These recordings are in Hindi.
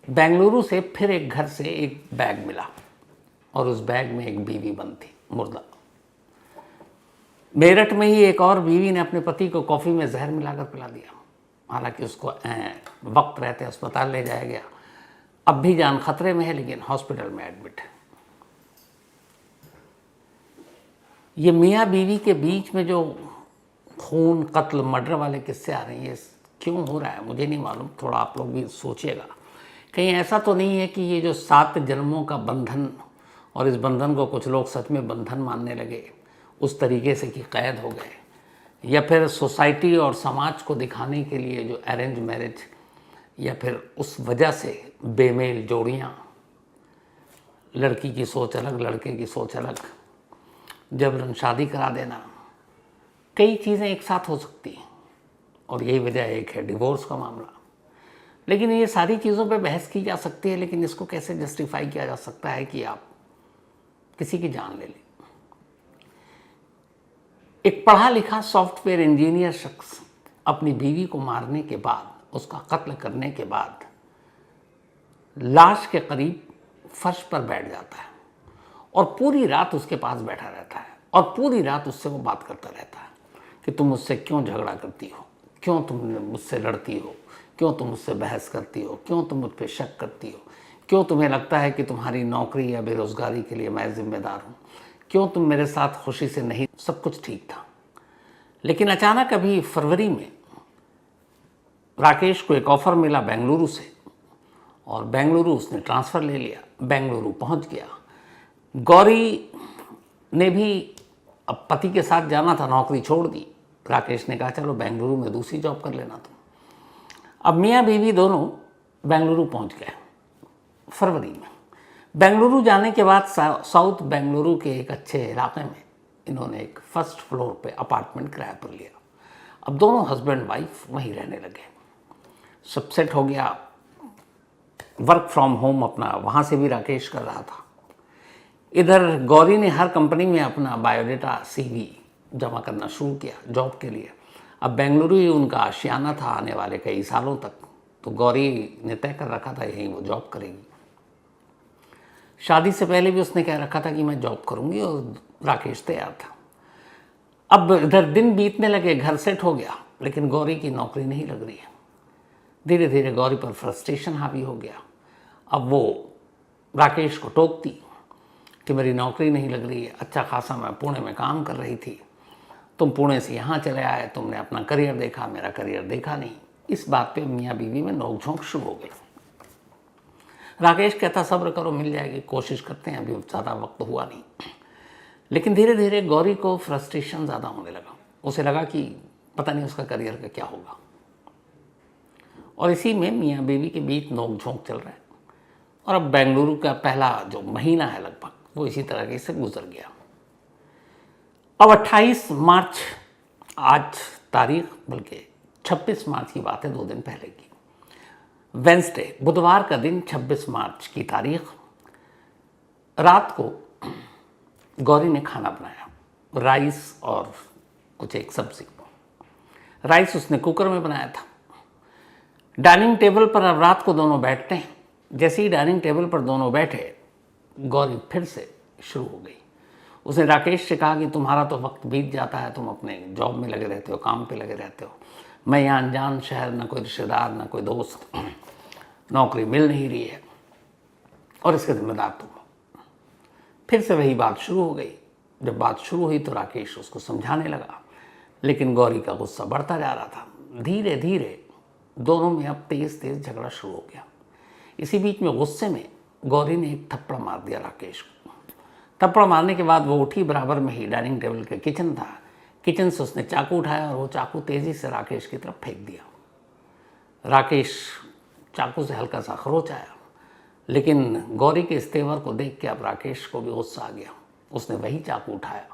बेंगलुरु से फिर एक घर से एक बैग मिला और उस बैग में एक बीवी बंद थी, मुर्दा। मेरठ में ही एक और बीवी ने अपने पति को कॉफ़ी में जहर मिलाकर पिला दिया। हालांकि उसको वक्त रहते अस्पताल ले जाया गया। अब भी जान खतरे में है, लेकिन हॉस्पिटल में एडमिट है। ये मियाँ बीवी के बीच में जो खून, कत्ल, मर्डर वाले किस्से आ रहे हैं, ये क्यों हो रहा है मुझे नहीं मालूम। थोड़ा आप लोग भी सोचिएगा, कहीं ऐसा तो नहीं है कि ये जो 7 जन्मों का बंधन, और इस बंधन को कुछ लोग सच में बंधन मानने लगे उस तरीके से कि कैद हो गए, या फिर सोसाइटी और समाज को दिखाने के लिए जो अरेंज मैरिज, या फिर उस वजह से बेमेल जोड़ियाँ, लड़की की सोच अलग, लड़के की सोच अलग, जबरन शादी करा देना, कई चीज़ें एक साथ हो सकती हैं। और यही वजह एक है डिवोर्स का मामला। लेकिन ये सारी चीज़ों पे बहस की जा सकती है, लेकिन इसको कैसे जस्टिफाई किया जा सकता है कि आप किसी की जान ले लें। एक पढ़ा लिखा सॉफ्टवेयर इंजीनियर शख्स अपनी बीवी को मारने के बाद, उसका कत्ल करने के बाद, लाश के करीब फर्श पर बैठ जाता है और पूरी रात उसके पास बैठा रहता है और पूरी रात उससे वो बात करता रहता है कि तुम मुझसे क्यों झगड़ा करती हो, क्यों तुम मुझसे लड़ती हो, क्यों तुम मुझसे बहस करती हो, क्यों तुम मुझ पर शक करती हो, क्यों तुम्हें लगता है कि तुम्हारी नौकरी या बेरोज़गारी के लिए मैं जिम्मेदार हूँ, क्यों तुम मेरे साथ खुशी से नहीं। सब कुछ ठीक था, लेकिन अचानक अभी फरवरी में राकेश को एक ऑफ़र मिला बेंगलुरु से, और बेंगलुरु उसने ट्रांसफ़र ले लिया, बेंगलुरु पहुँच गया। गौरी ने भी अब पति के साथ जाना था, नौकरी छोड़ दी। राकेश ने कहा चलो बेंगलुरु में दूसरी जॉब कर लेना तुम। अब मियाँ बीवी दोनों बेंगलुरु पहुंच गए फरवरी में। बेंगलुरु जाने के बाद साउथ बेंगलुरु के एक अच्छे इलाके में इन्होंने एक फर्स्ट फ्लोर पे अपार्टमेंट किराए पर लिया। अब दोनों हस्बैंड वाइफ वहीं रहने लगे। सब सेट हो गया। वर्क फ्रॉम होम अपना वहाँ से भी राकेश कर रहा था। इधर गौरी ने हर कंपनी में अपना बायोडाटा, CV जमा करना शुरू किया जॉब के लिए। अब बेंगलुरु ही उनका आशियाना था आने वाले कई सालों तक, तो गौरी ने तय कर रखा था यहीं वो जॉब करेगी। शादी से पहले भी उसने कह रखा था कि मैं जॉब करूंगी, और राकेश तैयार था। अब इधर दिन बीतने लगे, घर सेट हो गया, लेकिन गौरी की नौकरी नहीं लग रही है। धीरे धीरे गौरी पर फ्रस्ट्रेशन हावी हो गया। अब वो राकेश को टोकती कि मेरी नौकरी नहीं लग रही है, अच्छा खासा मैं पुणे में काम कर रही थी, तुम पुणे से यहाँ चले आए, तुमने अपना करियर देखा, मेरा करियर देखा नहीं। इस बात पे मियाँ बीवी में नोक-झोंक शुरू हो गई। राकेश कहता सब्र करो, मिल जाएगी, कोशिश करते हैं, अभी ज़्यादा वक्त हुआ नहीं। लेकिन धीरे धीरे गौरी को फ्रस्ट्रेशन ज़्यादा होने लगा। उसे लगा कि पता नहीं उसका करियर का क्या होगा, और इसी में मियाँ बीवी के बीच नोक-झोंक चल रहा है। और अब बेंगलुरु का पहला जो महीना है लगभग, वो इसी तरह से गुजर गया। अब 28 मार्च आज तारीख, बल्कि 26 मार्च की बात है, 2 दिन पहले की, वेंसडे, बुधवार का दिन, 26 मार्च की तारीख, रात को गौरी ने खाना बनाया, राइस और कुछ एक सब्जी। राइस उसने कुकर में बनाया था। डाइनिंग टेबल पर अब रात को दोनों बैठते हैं। जैसे ही डाइनिंग टेबल पर दोनों बैठे, गौरी फिर से शुरू हो गई। उसने राकेश से कहा कि तुम्हारा तो वक्त बीत जाता है, तुम अपने जॉब में लगे रहते हो, काम पे लगे रहते हो, मैं यहाँ अनजान शहर, ना कोई रिश्तेदार, ना कोई दोस्त, नौकरी मिल नहीं रही है, और इसके जिम्मेदार तुम हो। फिर से वही बात शुरू हो गई। जब बात शुरू हुई तो राकेश उसको समझाने लगा, लेकिन गौरी का गुस्सा बढ़ता जा रहा था। धीरे धीरे दोनों में अब तेज तेज झगड़ा शुरू हो गया। इसी बीच में गुस्से में गौरी ने एक थप्पड़ मार दिया राकेश को। थप्पड़ मारने के बाद वो उठी, बराबर में ही डाइनिंग टेबल के किचन था, किचन से उसने चाकू उठाया और वो चाकू तेज़ी से राकेश की तरफ फेंक दिया। राकेश चाकू से हल्का सा खरोच आया, लेकिन गौरी के इस तेवर को देख के अब राकेश को भी गुस्सा आ गया। उसने वही चाकू उठाया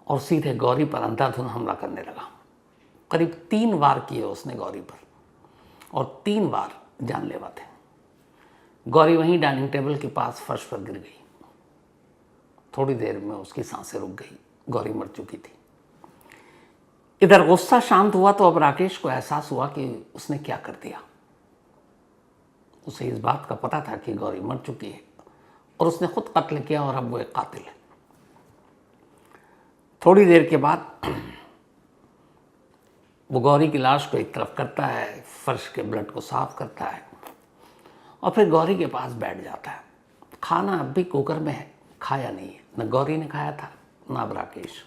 और सीधे गौरी पर अंधाधुंध हमला करने लगा। करीब 3 वार किए उसने गौरी पर, और 3 वार जानलेवा थे। गौरी वहीं डाइनिंग टेबल के पास फर्श पर गिर गई। थोड़ी देर में उसकी सांसें रुक गई, गौरी मर चुकी थी। इधर गुस्सा शांत हुआ तो अब राकेश को एहसास हुआ कि उसने क्या कर दिया। उसे इस बात का पता था कि गौरी मर चुकी है और उसने खुद कत्ल किया और अब वो एक कातिल है। थोड़ी देर के बाद वो गौरी की लाश को एक तरफ करता है, फर्श के ब्लड को साफ करता है और फिर गौरी के पास बैठ जाता है। खाना अब भी कुकर में है, खाया नहीं है, न गौरी ने खाया था न अब राकेश।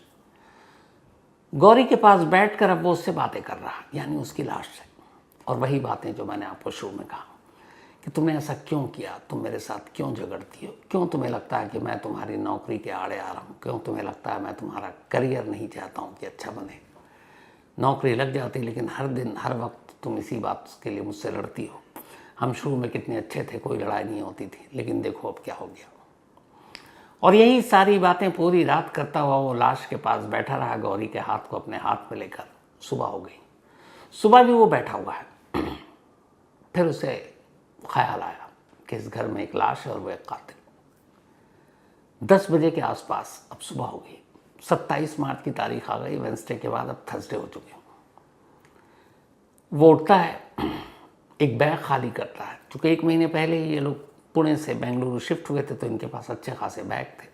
गौरी के पास बैठकर अब वो उससे बातें कर रहा, यानी उसकी लाश से, और वही बातें जो मैंने आपको शुरू में कहा कि तुमने ऐसा क्यों किया, तुम मेरे साथ क्यों झगड़ती हो, क्यों तुम्हें लगता है कि मैं तुम्हारी नौकरी के आड़े आ रहा हूँ, क्यों तुम्हें लगता है मैं तुम्हारा करियर नहीं चाहता हूँ कि अच्छा बने। नौकरी लग जाती लेकिन हर दिन हर वक्त तुम इसी बात के लिए मुझसे लड़ती हो। हम शुरू में कितने अच्छे थे, कोई लड़ाई नहीं होती थी, लेकिन देखो अब क्या हो गया। और यही सारी बातें पूरी रात करता हुआ वो लाश के पास बैठा रहा, गौरी के हाथ को अपने हाथ में लेकर। सुबह हो गई, सुबह भी वो बैठा हुआ है। फिर उसे ख्याल आया कि इस घर में एक लाश है और वो एक कातिल। 10 बजे के आसपास, अब सुबह हो गई, 27 मार्च की तारीख आ गई, वेंसडे के बाद अब थर्सडे हो चुके। वो उठता है, एक बैग खाली करता है, क्योंकि 1 महीने पहले ही ये लोग पुणे से बेंगलुरु शिफ्ट हुए थे तो इनके पास अच्छे खासे बैग थे।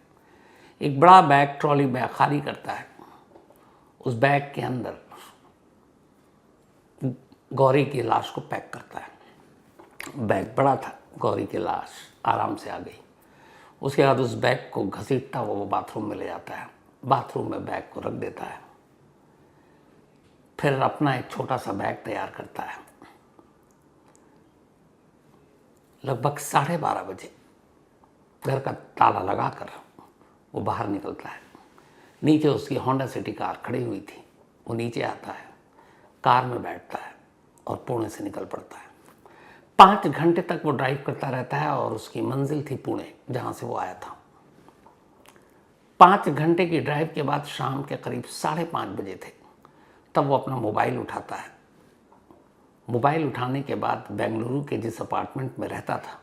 एक बड़ा बैग, ट्रॉली बैग खाली करता है। उस बैग के अंदर गौरी की लाश को पैक करता है। बैग बड़ा था, गौरी की लाश आराम से आ गई। उसके बाद उस बैग को घसीटता हुआ वो बाथरूम में ले जाता है, बाथरूम में बैग को रख देता है। फिर अपना एक छोटा सा बैग तैयार करता है। लगभग 12:30 बजे घर का ताला लगाकर वो बाहर निकलता है। नीचे उसकी होंडा सिटी कार खड़ी हुई थी। वो नीचे आता है, कार में बैठता है और पुणे से निकल पड़ता है। 5 घंटे तक वो ड्राइव करता रहता है और उसकी मंजिल थी पुणे, जहाँ से वो आया था। 5 घंटे की ड्राइव के बाद शाम के करीब 5:30 बजे थे, तब वो अपना मोबाइल उठाता है। मोबाइल उठाने के बाद बेंगलुरु के जिस अपार्टमेंट में रहता था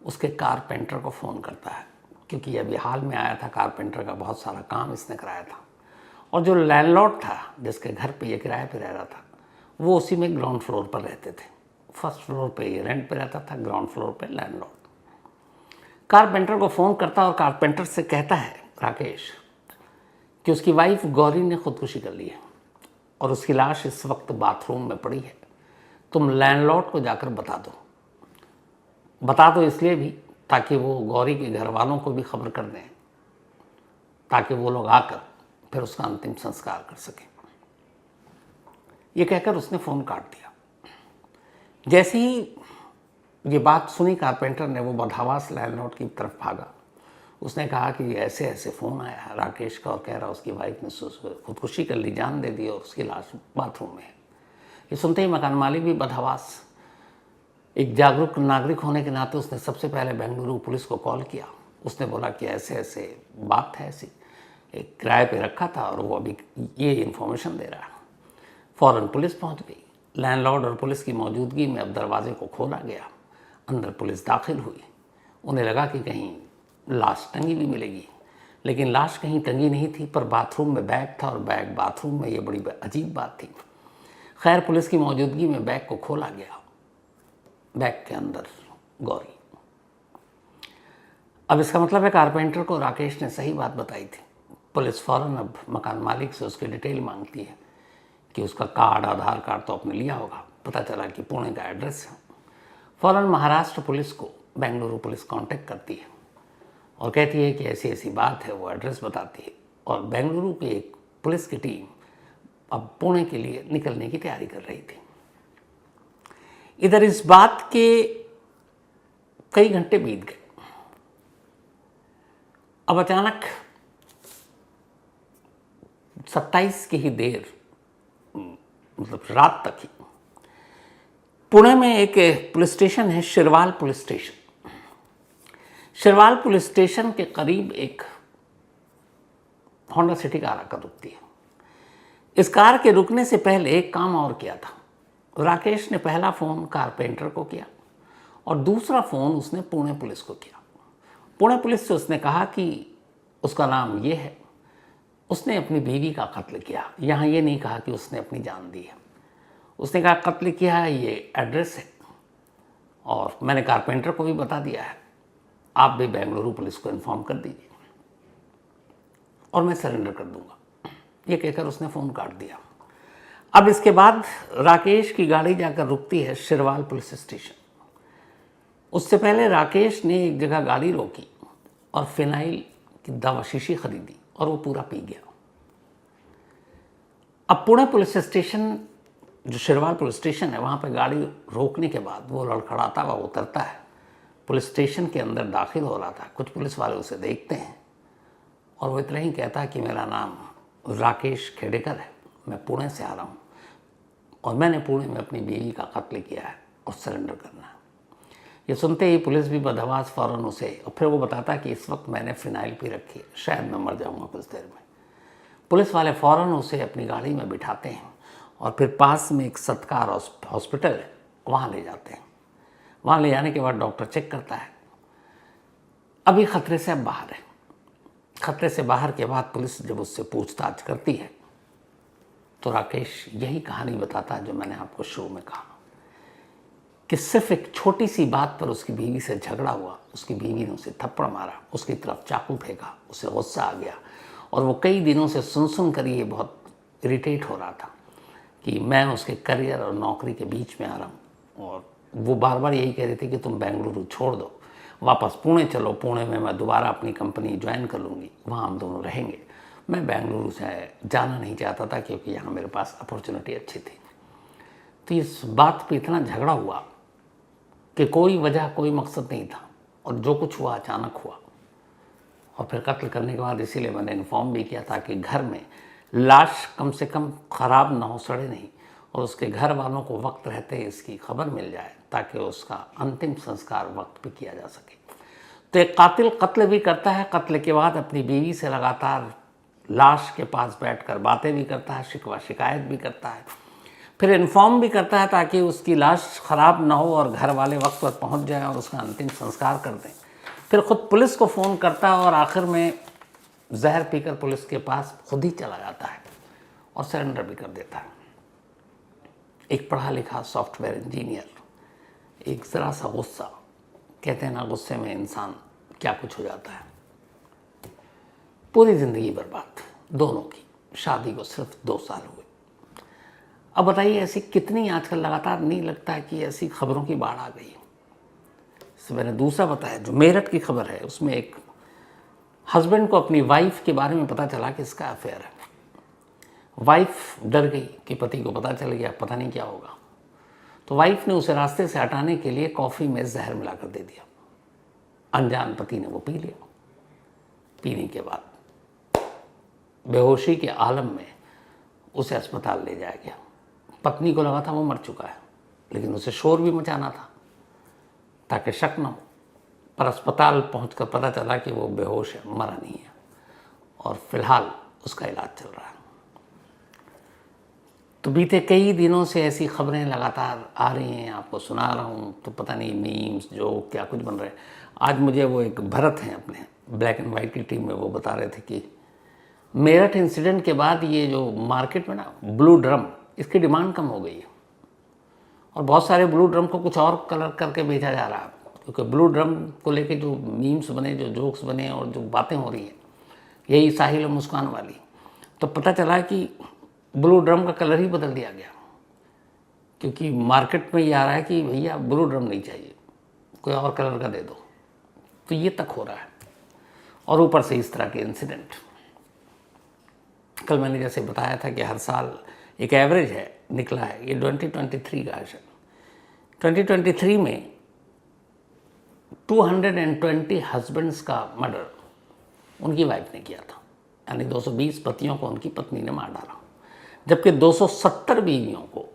उसके कारपेंटर को फ़ोन करता है, क्योंकि अभी हाल में आया था, कारपेंटर का बहुत सारा काम इसने कराया था। और जो लैंडलॉर्ड था जिसके घर पे ये किराए पे रह रहा था, वो उसी में ग्राउंड फ्लोर पर रहते थे। फर्स्ट फ्लोर पे ये रेंट पे रहता था, ग्राउंड फ्लोर पे लैंडलॉर्ड। कारपेंटर को फ़ोन करता और कारपेंटर से कहता है राकेश कि उसकी वाइफ गौरी ने खुदकुशी कर ली है और उसकी लाश इस वक्त बाथरूम में पड़ी है। तुम लैंडलॉर्ड को जाकर बता दो इसलिए भी ताकि वो गौरी के घर वालों को भी खबर कर दें, ताकि वो लोग आकर फिर उसका अंतिम संस्कार कर सकें। ये कहकर उसने फ़ोन काट दिया। जैसे ही ये बात सुनी कारपेंटर ने, वो बदहवास लैंडलॉर्ड की तरफ भागा। उसने कहा कि ऐसे ऐसे फ़ोन आया राकेश का और कह रहा उसकी वाइफ ने खुदकुशी कर ली, जान दे दी और उसकी लाश बाथरूम में है। ये सुनते ही मकान मालिक भी बदहवास, एक जागरूक नागरिक होने के नाते उसने सबसे पहले बेंगलुरु पुलिस को कॉल किया। उसने बोला कि ऐसे ऐसे बात है, ऐसी एक किराए पे रखा था और वो अभी ये इन्फॉर्मेशन दे रहा है। फ़ौरन पुलिस पहुंच गई। लैंडलॉर्ड और पुलिस की मौजूदगी में अब दरवाजे को खोला गया। अंदर पुलिस दाखिल हुई। उन्हें लगा कि कहीं लाश टंगी भी मिलेगी, लेकिन लाश कहीं टंगी नहीं थी, पर बाथरूम में बैग था और बैग बाथरूम में, ये बड़ी अजीब बात थी। खैर, पुलिस की मौजूदगी में बैग को खोला गया। बैग के अंदर गौरी। अब इसका मतलब है कारपेंटर को राकेश ने सही बात बताई थी। पुलिस फ़ौरन अब मकान मालिक से उसकी डिटेल मांगती है कि उसका कार्ड, आधार कार्ड तो आपने लिया होगा। पता चला कि पुणे का एड्रेस है। फ़ौरन महाराष्ट्र पुलिस को बेंगलुरु पुलिस कांटेक्ट करती है और कहती है कि ऐसी ऐसी बात है। वो एड्रेस बताती है और बेंगलुरु की एक पुलिस की टीम अब पुणे के लिए निकलने की तैयारी कर रही थी। इधर इस बात के कई घंटे बीत गए। अब अचानक 27 की ही देर, मतलब रात तक ही, पुणे में एक पुलिस स्टेशन है, शिरवाल पुलिस स्टेशन। शिरवाल पुलिस स्टेशन के करीब एक होंडा सिटी कार आकर रुकती है। इस कार के रुकने से पहले एक काम और किया था। राकेश ने पहला फ़ोन कारपेंटर को किया और दूसरा फ़ोन उसने पुणे पुलिस को किया। पुणे पुलिस से उसने कहा कि उसका नाम ये है, उसने अपनी बीवी का कत्ल किया। यहाँ ये नहीं कहा कि उसने अपनी जान दी है। उसने कहा कत्ल किया है, ये एड्रेस है और मैंने कारपेंटर को भी बता दिया है, आप भी बेंगलुरु पुलिस को इन्फॉर्म कर दीजिए और मैं सरेंडर कर दूंगा। ये कहकर उसने फ़ोन काट दिया। अब इसके बाद राकेश की गाड़ी जाकर रुकती है शिरवाल पुलिस स्टेशन। उससे पहले राकेश ने एक जगह गाड़ी रोकी और फिनाइल की दवा शीशी खरीदी और वो पूरा पी गया। अब पुणे पुलिस स्टेशन, जो शिरवाल पुलिस स्टेशन है, वहाँ पे गाड़ी रोकने के बाद वो लड़खड़ाता हुआ उतरता है। पुलिस स्टेशन के अंदर दाखिल हो रहा था। कुछ पुलिस वाले उसे देखते हैं और वो इतना ही कहता है कि मेरा नाम राकेश खेडेकर है, मैं पुणे से आ रहा हूँ और मैंने पुणे में अपनी बीवी का कत्ल किया है और सरेंडर करना है। ये सुनते ही पुलिस भी बदहवास फ़ौरन उसे, और फिर वो बताता है कि इस वक्त मैंने फिनाइल पी रखी है, शायद मैं मर जाऊँगा कुछ देर में। पुलिस वाले फ़ौरन उसे अपनी गाड़ी में बिठाते हैं और फिर पास में एक सत्कार हॉस्पिटल है, वहाँ ले जाते हैं। वहाँ ले जाने के बाद डॉक्टर चेक करता है, अभी खतरे से अब बाहर है। खतरे से बाहर के बाद पुलिस जब उससे पूछताछ करती है तो राकेश यही कहानी बताता है जो मैंने आपको शुरू में कहा कि सिर्फ एक छोटी सी बात पर उसकी बीवी से झगड़ा हुआ, उसकी बीवी ने उसे थप्पड़ मारा, उसकी तरफ चाकू फेंका, उसे गुस्सा आ गया और वो कई दिनों से सुन कर ये बहुत इरिटेट हो रहा था कि मैं उसके करियर और नौकरी के बीच में आ रहा हूँ। और वो बार बार यही कह रही थी कि तुम बेंगलुरु छोड़ दो, वापस पुणे चलो, पुणे में मैं दोबारा अपनी कंपनी ज्वाइन कर लूँगी, वहाँ हम दोनों रहेंगे। मैं बेंगलुरु से जाना नहीं चाहता था क्योंकि यहाँ मेरे पास अपॉर्चुनिटी अच्छी थी। तो इस बात पे इतना झगड़ा हुआ कि कोई वजह, कोई मकसद नहीं था और जो कुछ हुआ अचानक हुआ। और फिर कत्ल करने के बाद इसीलिए मैंने इन्फॉर्म भी किया था कि घर में लाश कम से कम ख़राब ना हो, सड़े नहीं, और उसके घर वालों को वक्त रहते इसकी खबर मिल जाए ताकि उसका अंतिम संस्कार वक्त पे किया जा सके। तो एक कातिल कत्ल भी करता है, कत्ल के बाद अपनी बीवी से लगातार लाश के पास बैठकर बातें भी करता है, शिकवा शिकायत भी करता है, फिर इन्फॉर्म भी करता है ताकि उसकी लाश ख़राब ना हो और घर वाले वक्त पर पहुंच जाएं और उसका अंतिम संस्कार कर दें। फिर खुद पुलिस को फ़ोन करता है और आखिर में जहर पीकर पुलिस के पास खुद ही चला जाता है और सरेंडर भी कर देता है। एक पढ़ा लिखा सॉफ्टवेयर इंजीनियर, एक ज़रा सा गुस्सा, कहते हैं ना गुस्से में इंसान क्या कुछ हो जाता है। पूरी ज़िंदगी बर्बाद दोनों की। शादी को सिर्फ 2 साल हुए। अब बताइए ऐसी कितनी आजकल लगातार नहीं लगता है कि ऐसी खबरों की बाढ़ आ गई। मैंने दूसरा बताया जो मेरठ की खबर है, उसमें एक हस्बैंड को अपनी वाइफ के बारे में पता चला कि इसका अफेयर है। वाइफ डर गई कि पति को पता चल गया, पता नहीं क्या होगा। तो वाइफ ने उसे रास्ते से हटाने के लिए कॉफ़ी में जहर मिलाकर दे दिया। अनजान पति ने वो पी लिया। पीने के बाद बेहोशी के आलम में उसे अस्पताल ले जाया गया। पत्नी को लगा था वो मर चुका है, लेकिन उसे शोर भी मचाना था ताकि शक न हो। पर अस्पताल पहुंचकर पता चला कि वो बेहोश है, मरा नहीं है और फिलहाल उसका इलाज चल रहा है। तो बीते कई दिनों से ऐसी खबरें लगातार आ रही हैं, आपको सुना रहा हूँ। तो पता नहीं मीम्स जो क्या कुछ बन रहे हैं। आज मुझे वो एक भरत हैं अपने ब्लैक एंड वाइट की टीम में, वो बता रहे थे कि मेरठ इंसिडेंट के बाद ये जो मार्केट में ना ब्लू ड्रम, इसकी डिमांड कम हो गई है और बहुत सारे ब्लू ड्रम को कुछ और कलर करके बेचा जा रहा है, क्योंकि ब्लू ड्रम को लेके जो मीम्स बने, जो जोक्स बने और जो बातें हो रही हैं, यही साहिल और मुस्कान वाली। तो पता चला कि ब्लू ड्रम का कलर ही बदल दिया गया, क्योंकि मार्केट में ये आ रहा है कि भैया ब्लू ड्रम नहीं चाहिए, कोई और कलर का दे दो। तो ये तक हो रहा है और ऊपर से इस तरह के इंसिडेंट। कल मैंने जैसे बताया था कि हर साल एक एवरेज है निकला है, ये 2023 का है। 2023 में 220 हस्बैंड्स का मर्डर उनकी वाइफ ने किया था, यानी 220 पतियों को उनकी पत्नी ने मार डाला, जबकि 270 बीवियों को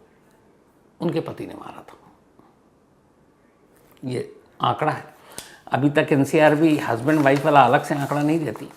उनके पति ने मारा था। ये आंकड़ा है। अभी तक एनसीआर भी हस्बैंड वाइफ वाला अलग से आंकड़ा नहीं देती।